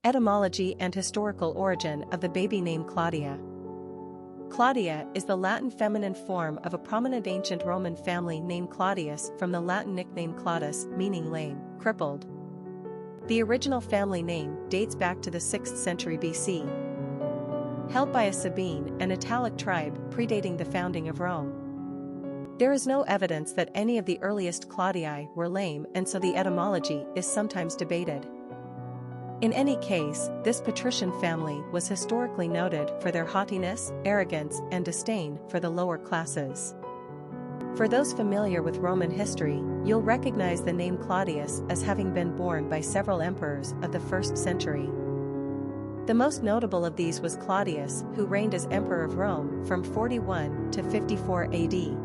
Etymology and historical origin of the baby name Claudia. Claudia is the Latin feminine form of a prominent ancient Roman family named Claudius from the Latin nickname claudus, meaning lame, crippled. The original family name dates back to the 6th century BC. Held by a Sabine and Italic tribe predating the founding of Rome. There is no evidence that any of the earliest Claudii were lame, and so the etymology is sometimes debated. In any case, this patrician family was historically noted for their haughtiness, arrogance, and disdain for the lower classes. For those familiar with Roman history, you'll recognize the name Claudius as having been borne by several emperors of the 1st century. The most notable of these was Claudius, who reigned as emperor of Rome from 41 to 54 AD.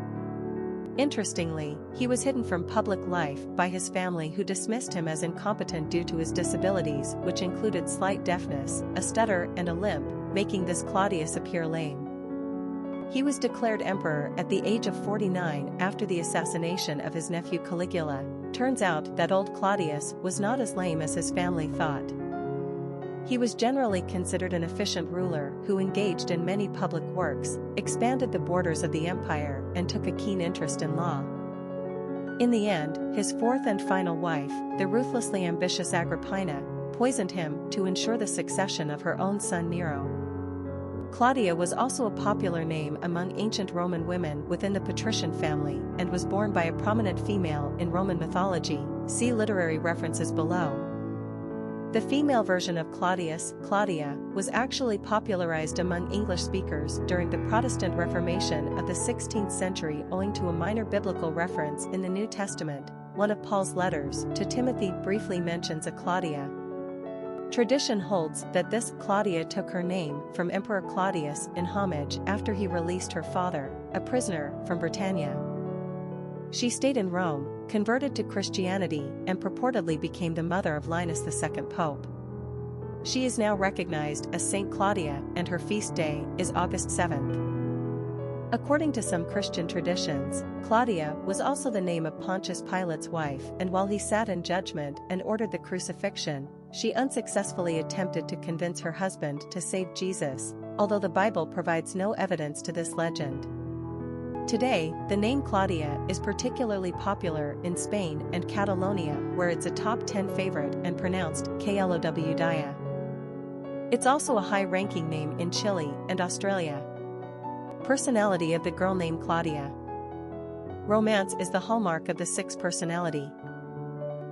Interestingly, he was hidden from public life by his family, who dismissed him as incompetent due to his disabilities, which included slight deafness, a stutter, and a limp, making this Claudius appear lame. He was declared emperor at the age of 49 after the assassination of his nephew Caligula. Turns out that old Claudius was not as lame as his family thought. He was generally considered an efficient ruler who engaged in many public works, expanded the borders of the empire, and took a keen interest in law. In the end, his fourth and final wife, the ruthlessly ambitious Agrippina, poisoned him to ensure the succession of her own son Nero. Claudia was also a popular name among ancient Roman women within the patrician family and was borne by a prominent female in Roman mythology. See literary references below. The female version of Claudius, Claudia, was actually popularized among English speakers during the Protestant Reformation of the 16th century owing to a minor biblical reference in the New Testament. One of Paul's letters to Timothy briefly mentions a Claudia. Tradition holds that this Claudia took her name from Emperor Claudius in homage after he released her father, a prisoner, from Britannia. She stayed in Rome, converted to Christianity, and purportedly became the mother of Linus II Pope. She is now recognized as Saint Claudia, and her feast day is August 7th. According to some Christian traditions, Claudia was also the name of Pontius Pilate's wife, and while he sat in judgment and ordered the crucifixion, she unsuccessfully attempted to convince her husband to save Jesus, although the Bible provides no evidence to this legend. Today, the name Claudia is particularly popular in Spain and Catalonia, where it's a top 10 favorite and pronounced Claudia. It's also a high-ranking name in Chile and Australia. Personality of the girl named Claudia. Romance is the hallmark of the Six personality.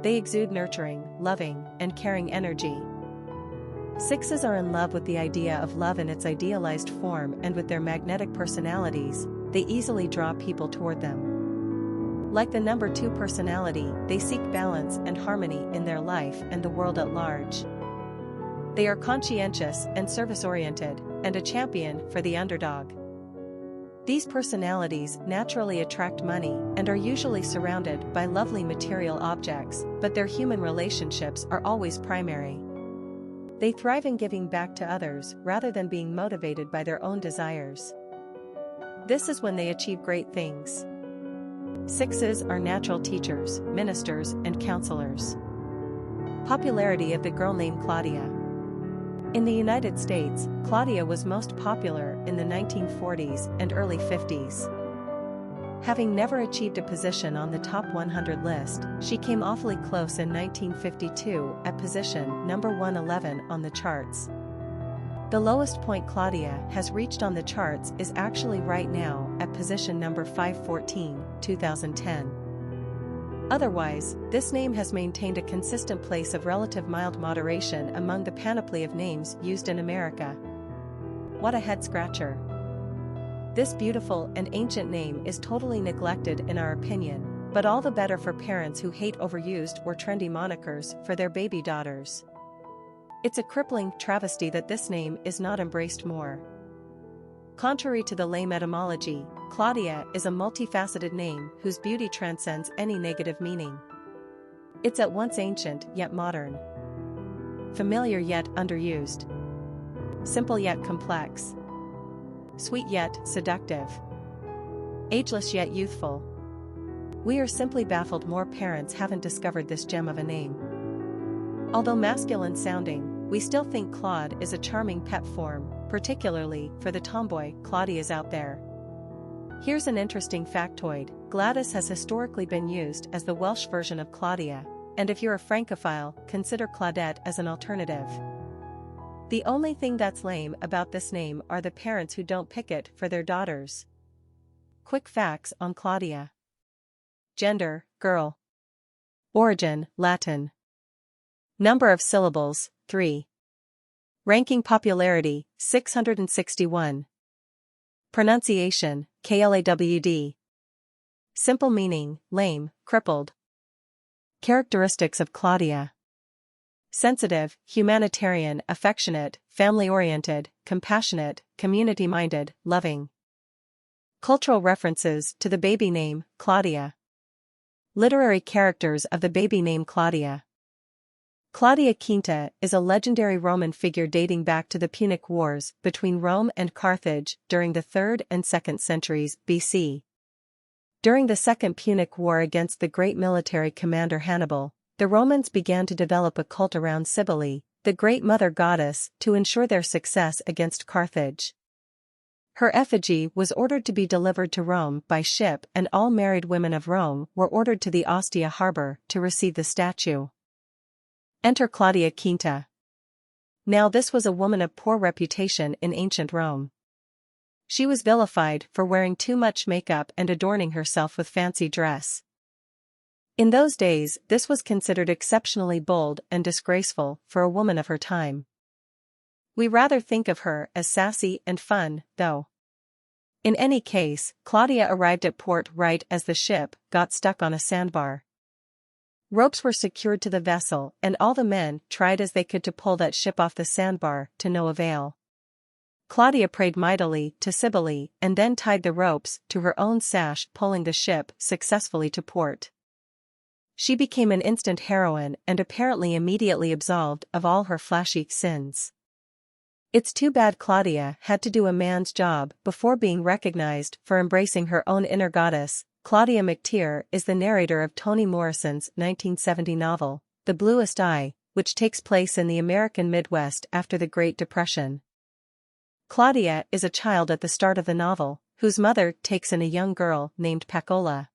They exude nurturing, loving, and caring energy. Sixes are in love with the idea of love in its idealized form, and with their magnetic personalities, they easily draw people toward them. Like the number 2 personality, they seek balance and harmony in their life and the world at large. They are conscientious and service-oriented, and a champion for the underdog. These personalities naturally attract money and are usually surrounded by lovely material objects, but their human relationships are always primary. They thrive in giving back to others rather than being motivated by their own desires. This is when they achieve great things. Sixes are natural teachers, ministers, and counselors. Popularity of the girl named Claudia. In the United States, Claudia was most popular in the 1940s and early 50s. Having never achieved a position on the top 100 list, she came awfully close in 1952 at position number 111 on the charts. The lowest point Claudia has reached on the charts is actually right now at position number 514, 2010. Otherwise, this name has maintained a consistent place of relative mild moderation among the panoply of names used in America. What a head-scratcher. This beautiful and ancient name is totally neglected in our opinion, but all the better for parents who hate overused or trendy monikers for their baby daughters. It's a crippling travesty that this name is not embraced more. Contrary to the lame etymology, Claudia is a multifaceted name whose beauty transcends any negative meaning. It's at once ancient yet modern, familiar yet underused, simple yet complex, sweet yet seductive, ageless yet youthful. We are simply baffled more parents haven't discovered this gem of a name. Although masculine sounding, we still think Claude is a charming pet form, particularly for the tomboy Claudias out there. Here's an interesting factoid: Gladys has historically been used as the Welsh version of Claudia, and if you're a Francophile, consider Claudette as an alternative. The only thing that's lame about this name are the parents who don't pick it for their daughters. Quick facts on Claudia. Gender, girl. Origin, Latin. Number of syllables, 3. Ranking popularity, 661. Pronunciation, Clawd. Simple meaning, lame, crippled. Characteristics of Claudia. Sensitive, humanitarian, affectionate, family-oriented, compassionate, community-minded, loving. Cultural references to the baby name, Claudia. Literary characters of the baby name Claudia. Claudia Quinta is a legendary Roman figure dating back to the Punic Wars between Rome and Carthage during the 3rd and 2nd centuries BC. During the Second Punic War against the great military commander Hannibal, the Romans began to develop a cult around Cybele, the great mother goddess, to ensure their success against Carthage. Her effigy was ordered to be delivered to Rome by ship, and all married women of Rome were ordered to the Ostia harbor to receive the statue. Enter Claudia Quinta. Now this was a woman of poor reputation in ancient Rome. She was vilified for wearing too much makeup and adorning herself with fancy dress. In those days, this was considered exceptionally bold and disgraceful for a woman of her time. We rather think of her as sassy and fun, though. In any case, Claudia arrived at port right as the ship got stuck on a sandbar. Ropes were secured to the vessel, and all the men tried as they could to pull that ship off the sandbar, to no avail. Claudia prayed mightily to Cybele and then tied the ropes to her own sash, pulling the ship successfully to port. She became an instant heroine and apparently immediately absolved of all her flashy sins. It's too bad Claudia had to do a man's job before being recognized for embracing her own inner goddess. Claudia McTeer is the narrator of Toni Morrison's 1970 novel, The Bluest Eye, which takes place in the American Midwest after the Great Depression. Claudia is a child at the start of the novel, whose mother takes in a young girl named Pacola.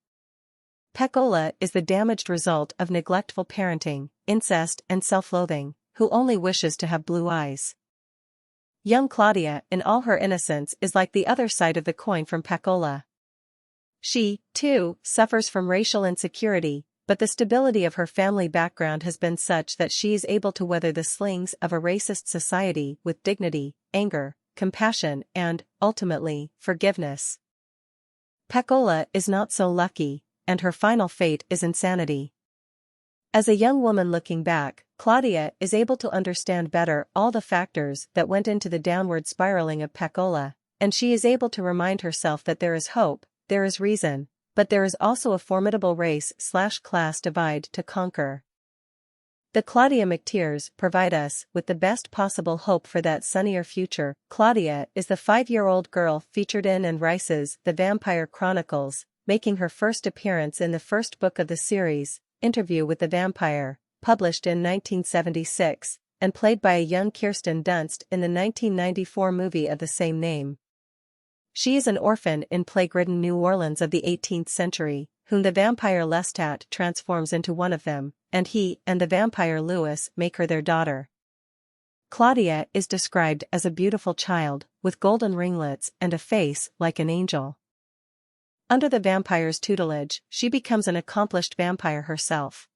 Pacola is the damaged result of neglectful parenting, incest and self-loathing, who only wishes to have blue eyes. Young Claudia, in all her innocence, is like the other side of the coin from Pacola. She, too, suffers from racial insecurity, but the stability of her family background has been such that she is able to weather the slings of a racist society with dignity, anger, compassion and, ultimately, forgiveness. Pacola is not so lucky, and her final fate is insanity. As a young woman looking back, Claudia is able to understand better all the factors that went into the downward spiraling of Pacola, and she is able to remind herself that there is hope, there is reason, but there is also a formidable race/class divide to conquer. The Claudia McTeers provide us with the best possible hope for that sunnier future. Claudia is the 5-year-old girl featured in Anne Rice's The Vampire Chronicles, making her first appearance in the first book of the series, Interview with the Vampire, published in 1976, and played by a young Kirsten Dunst in the 1994 movie of the same name. She is an orphan in plague-ridden New Orleans of the 18th century, whom the vampire Lestat transforms into one of them, and he and the vampire Louis make her their daughter. Claudia is described as a beautiful child, with golden ringlets and a face like an angel. Under the vampire's tutelage, she becomes an accomplished vampire herself.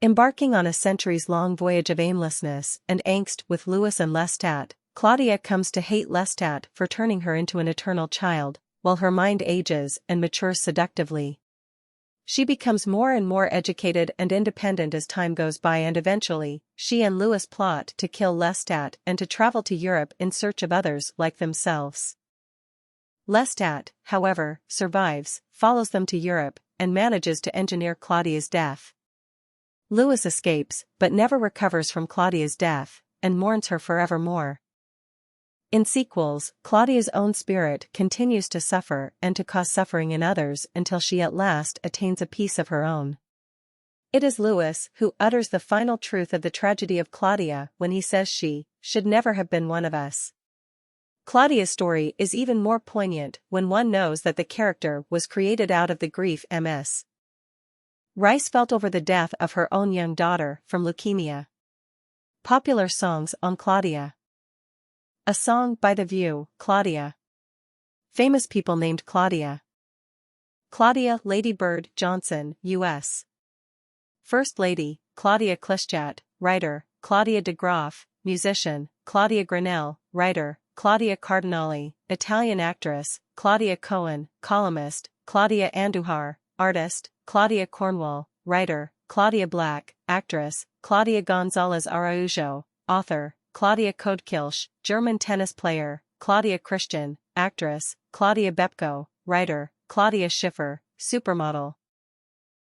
Embarking on a centuries-long voyage of aimlessness and angst with Louis and Lestat, Claudia comes to hate Lestat for turning her into an eternal child, while her mind ages and matures seductively. She becomes more and more educated and independent as time goes by, and eventually, she and Louis plot to kill Lestat and to travel to Europe in search of others like themselves. Lestat, however, survives, follows them to Europe, and manages to engineer Claudia's death. Louis escapes, but never recovers from Claudia's death, and mourns her forevermore. In sequels, Claudia's own spirit continues to suffer and to cause suffering in others until she at last attains a peace of her own. It is Lewis who utters the final truth of the tragedy of Claudia when he says she should never have been one of us. Claudia's story is even more poignant when one knows that the character was created out of the grief Ms. Rice felt over the death of her own young daughter from leukemia. Popular songs on Claudia. A song by The View, Claudia. Famous people named Claudia. Claudia Lady Bird Johnson, U.S. First Lady, Claudia Klishchat, writer, Claudia de Graaf, musician, Claudia Granell, writer, Claudia Cardinali, Italian actress, Claudia Cohen, columnist, Claudia Andujar, artist, Claudia Cornwall, writer, Claudia Black, actress, Claudia Gonzalez Araujo, author, Claudia Kodkilsch, German tennis player, Claudia Christian, actress, Claudia Bepko, writer, Claudia Schiffer, supermodel,